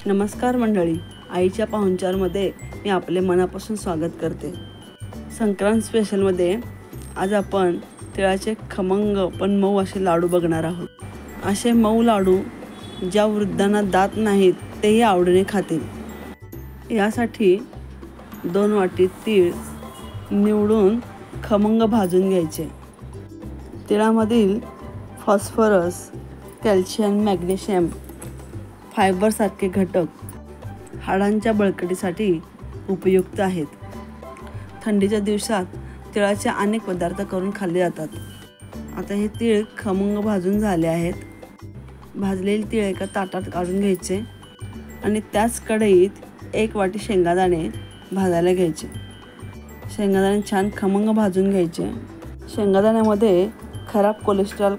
नमस्कार मंडळी, आईच्या पाहुणचारमध्ये मी आपले मनापासून स्वागत करते। संक्रांत स्पेशलमध्ये आज आपण तिळाचे खमंग पण मऊ असे लाडू बघणार आहोत। असे मऊ लाडू ज्या वृद्धांना दात नाहीत तेही आवडीने खातील। यासाठी 2 वाटी तीळ निवडून खमंग भाजून घ्यायचे। तिळामधील फॉस्फरस, कॅल्शियम, मॅग्नेशियम, फायबर सारखे घटक हाडांच्या बळकटीसाठी उपयुक्त आहेत। थंडीच्या दिवसात तिळाचे अनेक पदार्थ करून खाल्ले जातात। आता हे तीळ खमंग भाजून झाले आहेत। भाजलेले तीळ एका ताटात काढून घ्यायचे आणि त्याच कढईत 1 वाटी शेंगादाणे भाजायला घ्यायचे। शेंगादाणे छान खमंग भाजून घ्यायचे। शेंगादाण्यामध्ये खराब कोलेस्ट्रॉल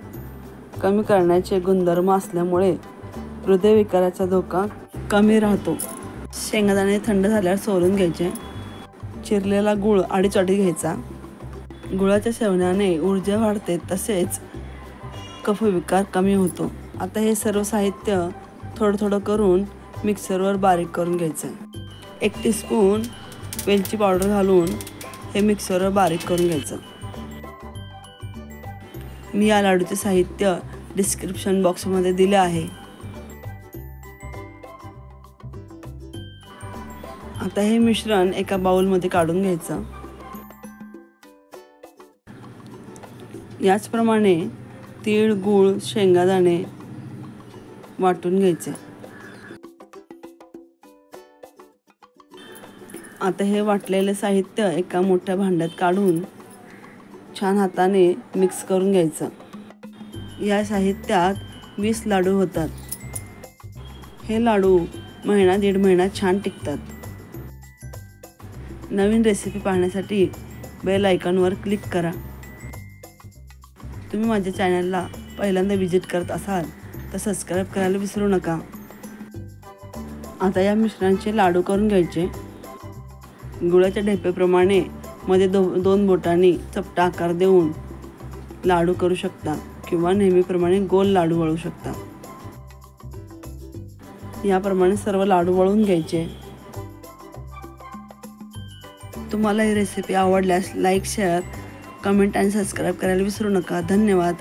कमी करण्याचे गुणधर्म असल्यामुळे हृदयविकाराचा धोका कमी राहतो। शेंगादाणे थंड झाल्यावर सोलून घ्यायचे। चिरलेला गूळ 2.5 वाटी घ्यायचा। गुळाच्या सेवनाने ऊर्जा वाढते तसेच कफविकार कमी होतो। आता हे सर्व साहित्य थोडं थोडं करून मिक्सरवर बारीक करून घ्यायचं। 1 टीस्पून वेलची पावडर घालून हे मिक्सरवर बारीक करून घ्यायचं। मी या लाडूचे साहित्य डिस्क्रिप्शन बॉक्समध्ये दिले आहे। आता हे मिश्रण एका बाउलमध्ये काढून घ्यायचं। याचप्रमाणे तीळ, गूळ, शेंगादाणे वाटून घ्यायचे। आता हे वाटलेले साहित्य एका मोठ्या भांड्यात काढून छान हाताने मिक्स करून घ्यायचं। या साहित्यात 20 लाडू होतात। हे लाडू महिना 1.5 महिना छान टिकतात। नवीन रेसिपी पाहण्यासाठी बेल आयकॉनवर क्लिक करा। तुम्ही माझ्या चॅनलला पहिल्यांदा विजिट करत असाल तर सबस्क्राईब करायला विसरू नका। आता या मिश्रणाचे लाडू करून घ्यायचे। गुळाच्या ढेपेप्रमाणे मध्ये 2 बोटांनी चपटा आकार देऊन लाडू करू शकता किंवा नेहमीप्रमाणे गोल लाडू वळू शकता। याप्रमाणे सर्व लाडू वळून घ्यायचे। तुम्हाला ही रेसिपी आवडल्यास लाईक, शेअर, कमेंट आणि सबस्क्राईब करायला विसरू नका। धन्यवाद।